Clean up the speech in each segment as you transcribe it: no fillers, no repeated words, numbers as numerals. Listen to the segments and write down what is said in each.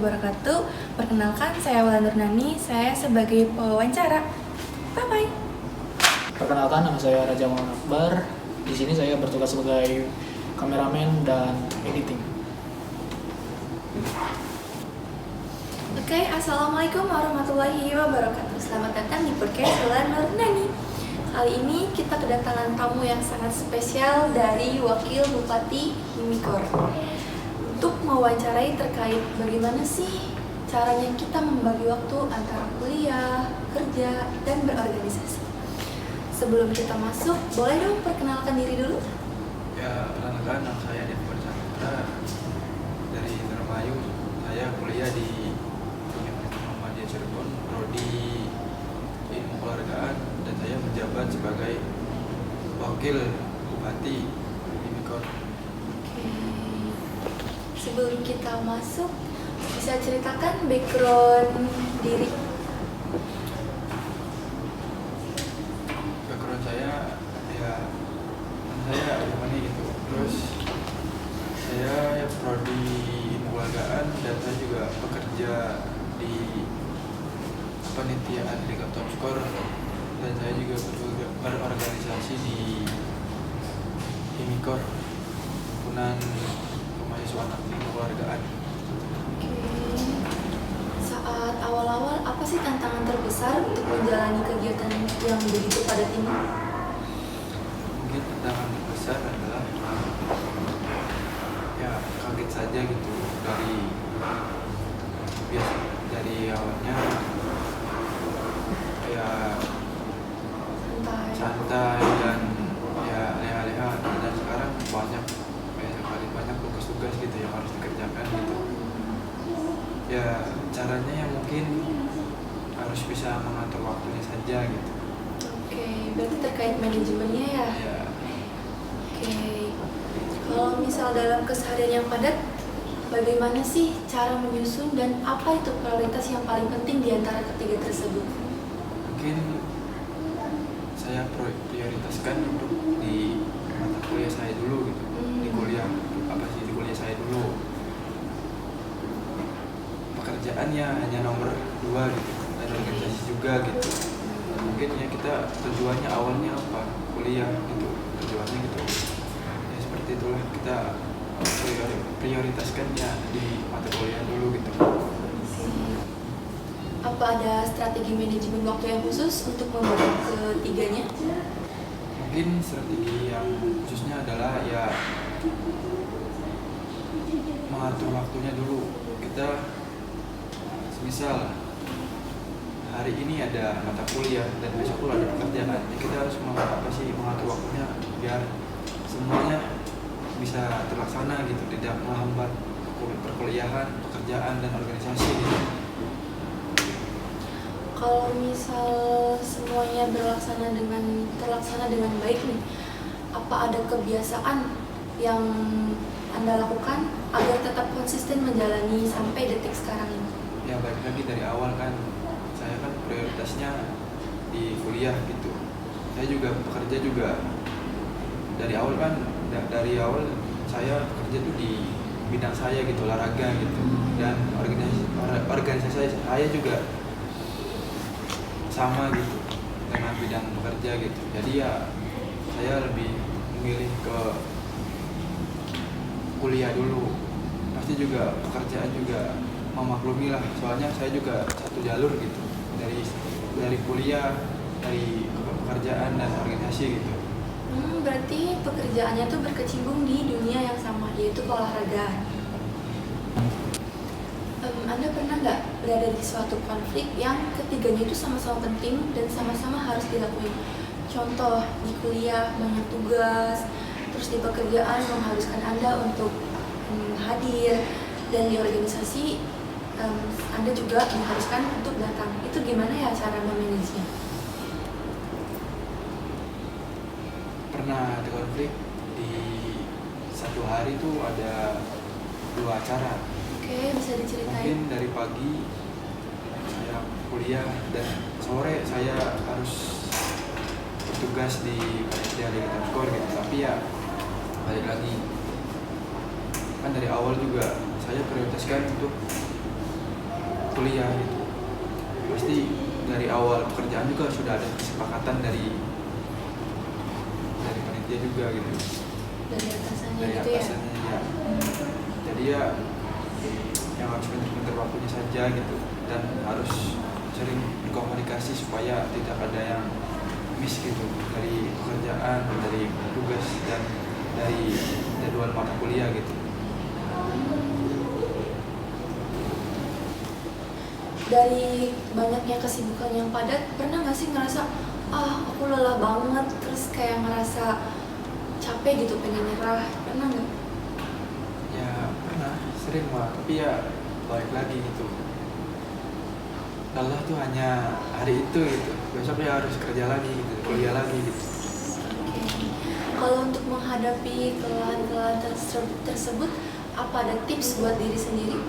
wabarakatuh. Perkenalkan, saya Wala Nurnani, saya sebagai pewawancara. Bye-bye. Perkenalkan, nama saya Raja Muhammad Akbar. Di sini saya bertugas sebagai kameramen dan editing. Oke, Assalamualaikum warahmatullahi wabarakatuh. Selamat datang di podcast Wala Nurnani. Kali ini kita kedatangan tamu yang sangat spesial dari Wakil Bupati Mimikor untuk mewawancarai terkait bagaimana sih caranya kita membagi waktu antara kuliah, kerja, dan berorganisasi. Sebelum kita masuk, boleh dong perkenalkan diri dulu? Ya, perkenalkan, nama saya Devi Chandra dari Indramayu. Saya kuliah di Universitas Muhammadiyah Cirebon, prodi Ilmu Keluargaan, dan saya menjabat sebagai Wakil Bupati Mimikor. Oke. Sebelum kita masuk, bisa ceritakan background diri? Background saya, saya gimana gitu. Terus saya prodi Ilmu Keluargaan dan saya juga bekerja di penelitian di Top Score, dan saya juga berorganisasi di Mimikor, himpunan kemahasiswaan aktif keluargaan. Oke. Saat awal-awal, apa sih tantangan terbesar untuk menjalani kegiatan yang begitu padat ini? Mungkin tantangan terbesar adalah ya kaget saja gitu dari awalnya ya santai dan ya leha-leha, dan sekarang banyak tugas-tugas gitu yang harus dikerjakan gitu. Ya caranya yang mungkin harus bisa mengatur waktunya saja gitu. Oke, berarti terkait manajemennya ya? Ya, Oke. Kalau misal dalam keseharian yang padat, bagaimana sih cara menyusun dan apa itu prioritas yang paling penting di antara ketiga tersebut? mungkin saya prioritaskan untuk di mata kuliah saya dulu gitu. Di kuliah saya dulu. Pekerjaannya hanya nomor 2 gitu, dan organisasi juga gitu. Mungkin ya kita tujuannya awalnya apa? Kuliah gitu. Tujuannya gitu. Ya seperti itulah, kita prioritaskan ya di mata kuliah dulu gitu. Apa ada strategi manajemen waktu yang khusus untuk membagi ketiganya? Mungkin strategi yang khususnya adalah ya mengatur waktunya dulu. Kita misal hari ini ada mata kuliah dan besok pula ada pekerjaan, ya kita harus mengatur waktunya biar semuanya bisa terlaksana gitu, tidak menghambat perkuliahan, pekerjaan, dan organisasi gitu. Kalau misal semuanya terlaksana dengan baik nih, apa ada kebiasaan yang Anda lakukan agar tetap konsisten menjalani sampai detik sekarang ini? Ya balik lagi dari awal kan, saya kan prioritasnya di kuliah gitu. Saya juga bekerja juga dari awal kan, dari awal saya bekerja tuh di bidang saya gitu, olahraga gitu, dan organisasi saya juga sama gitu dengan bidang bekerja gitu. Jadi ya saya lebih memilih ke kuliah dulu. Pasti juga pekerjaan juga memaklumi lah, soalnya saya juga satu jalur gitu, dari kuliah, dari pekerjaan dan organisasi gitu. Berarti pekerjaannya tuh berkecimpung di dunia yang sama, yaitu olahraga. Anda pernah nggak berada di suatu konflik yang ketiganya itu sama-sama penting dan sama-sama harus dilakuin? Contoh, di kuliah banyak tugas, terus di pekerjaan mengharuskan Anda untuk hadir, dan di organisasi Anda juga mengharuskan untuk datang. Itu gimana ya cara memanagenya? Pernah ada konflik di satu hari tuh ada 2 acara. Oke, bisa diceritain? Mungkin dari pagi saya kuliah dan sore saya harus bertugas di panitia di Top Score gitu. Tapi ya balik lagi, kan dari awal juga saya prioritaskan untuk kuliah gitu. Pasti dari awal pekerjaan juga sudah ada kesepakatan dari panitia juga gitu, Dari atasannya dari gitu ya. atasannya ya. Jadi ya yang harus pinter-pinter waktunya saja gitu, dan harus sering berkomunikasi supaya tidak ada yang miss gitu dari pekerjaan, dari tugas, dan dari jadwal mata kuliah gitu. Dari banyaknya kesibukan yang padat, pernah nggak sih ngerasa aku lelah banget, terus kayak ngerasa capek gitu, pengen nyerah, pernah nggak? Ya pernah, sering lah, tapi ya balik lagi gitu. Allah tuh hanya hari itu gitu, besoknya harus kerja lagi gitu, kuliah lagi gitu. Oke. Kalau untuk menghadapi kelelahan-kelelahan tersebut, apa ada tips buat diri sendiri?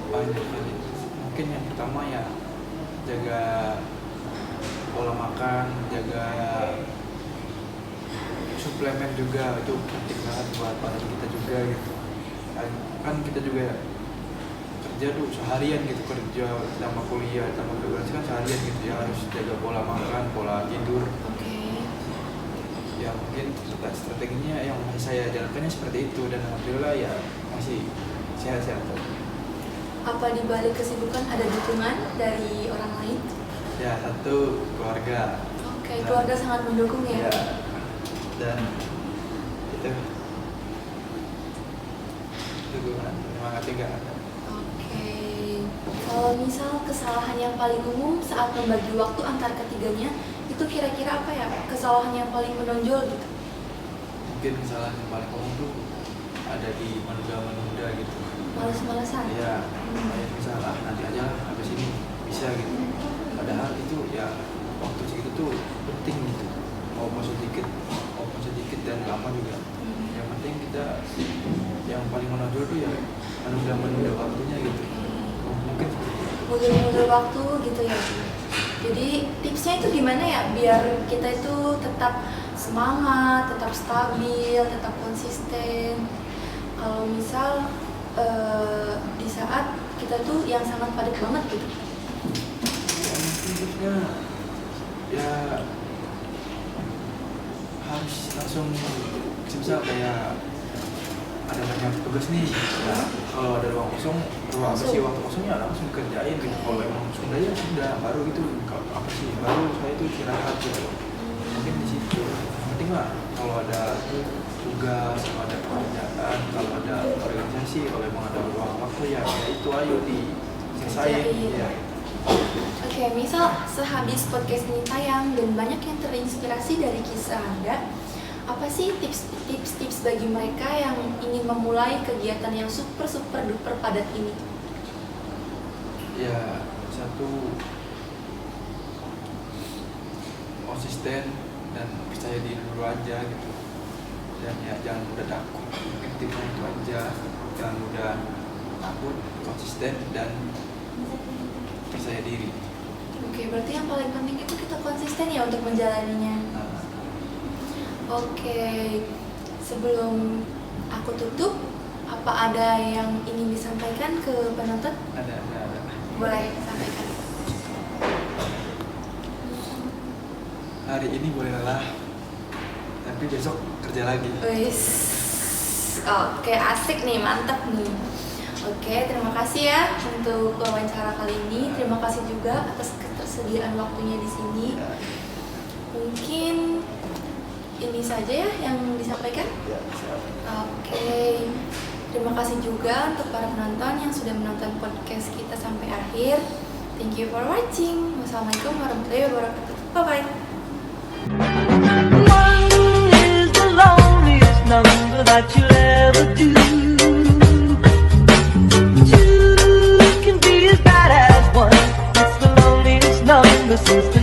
Banyak kali. Mungkin yang pertama ya jaga pola makan, jaga suplemen juga, itu penting banget buat badan kita juga gitu. Kan kita juga kerja tuh seharian gitu, kerja sama kuliah sama tugas kan seharian gitu ya, harus jaga pola makan, pola tidur. Oke. Ya mungkin strateginya yang masih saya jalankannya seperti itu, dan alhamdulillah ya masih sehat-sehat. Apa di balik kesibukan ada dukungan dari orang lain? Ya satu, keluarga. Oke, keluarga sangat mendukung ya. Ya, dan itu dukungan, semangat juga ada. Oke. Kalau misal kesalahan yang paling umum saat membagi waktu antar ketiganya, itu kira-kira apa ya? Kesalahan yang paling menonjol gitu. Mungkin kesalahan yang paling umum tuh ada di menunda-menunda gitu. Males-malesan. Ya, kayak misalnya nanti aja lah, habis ini bisa gitu. Padahal itu ya waktu segitu tuh penting gitu. Maupun sedikit dan lama juga. Yang penting kita yang paling menonjol tuh ya menunda waktunya gitu. Mungkin Mundur-mundur waktu gitu ya. Jadi tipsnya itu gimana ya biar kita itu tetap semangat, tetap stabil, tetap konsisten. Kalau misal di saat kita tuh yang sangat padat banget gitu. ya mungkin tipsnya ya harus langsung, misal kayak ada banyak tugas nih ya, kalau ada ruang kosong, waktu kosongnya langsung kerjain gitu. Kalau emang sudah ya sudah, baru gitu kalau apa sih, baru saya itu istirahat gitu. Mungkin di situ yang penting lah, kalau ada tugas, kalau ada pekerjaan, kalau ada organisasi, kalau emang ada ruang waktu ya itu ayo diselesain ya. Oke, misal sehabis podcast ini tayang dan banyak yang terinspirasi dari kisah Anda, apa sih tips-tips bagi mereka yang ingin memulai kegiatan yang super duper padat ini? Ya satu, konsisten dan percaya diri dulu aja gitu, dan ya jangan mudah takut. Mungkin tipsnya itu aja, jangan mudah takut, konsisten dan percaya diri. Oke, berarti yang paling penting itu kita konsisten ya untuk menjalaninya. Nah, Oke, sebelum aku tutup, apa ada yang ingin disampaikan ke penonton? ada. Boleh sampaikan. Hari ini boleh lelah, tapi besok kerja lagi. Wis. Oke, asik nih, mantap nih. Oke, terima kasih ya untuk wawancara kali ini. Terima kasih juga atas ketersediaan waktunya di sini. Mungkin ini saja ya yang disampaikan. Ya, siap. Oke, terima kasih juga untuk para penonton yang sudah menonton podcast kita sampai akhir. Thank you for watching. Wassalamualaikum warahmatullahi wabarakatuh. Bye-bye. One is the loneliest number that you'll ever do. Two can be as bad as one. It's the loneliest number since the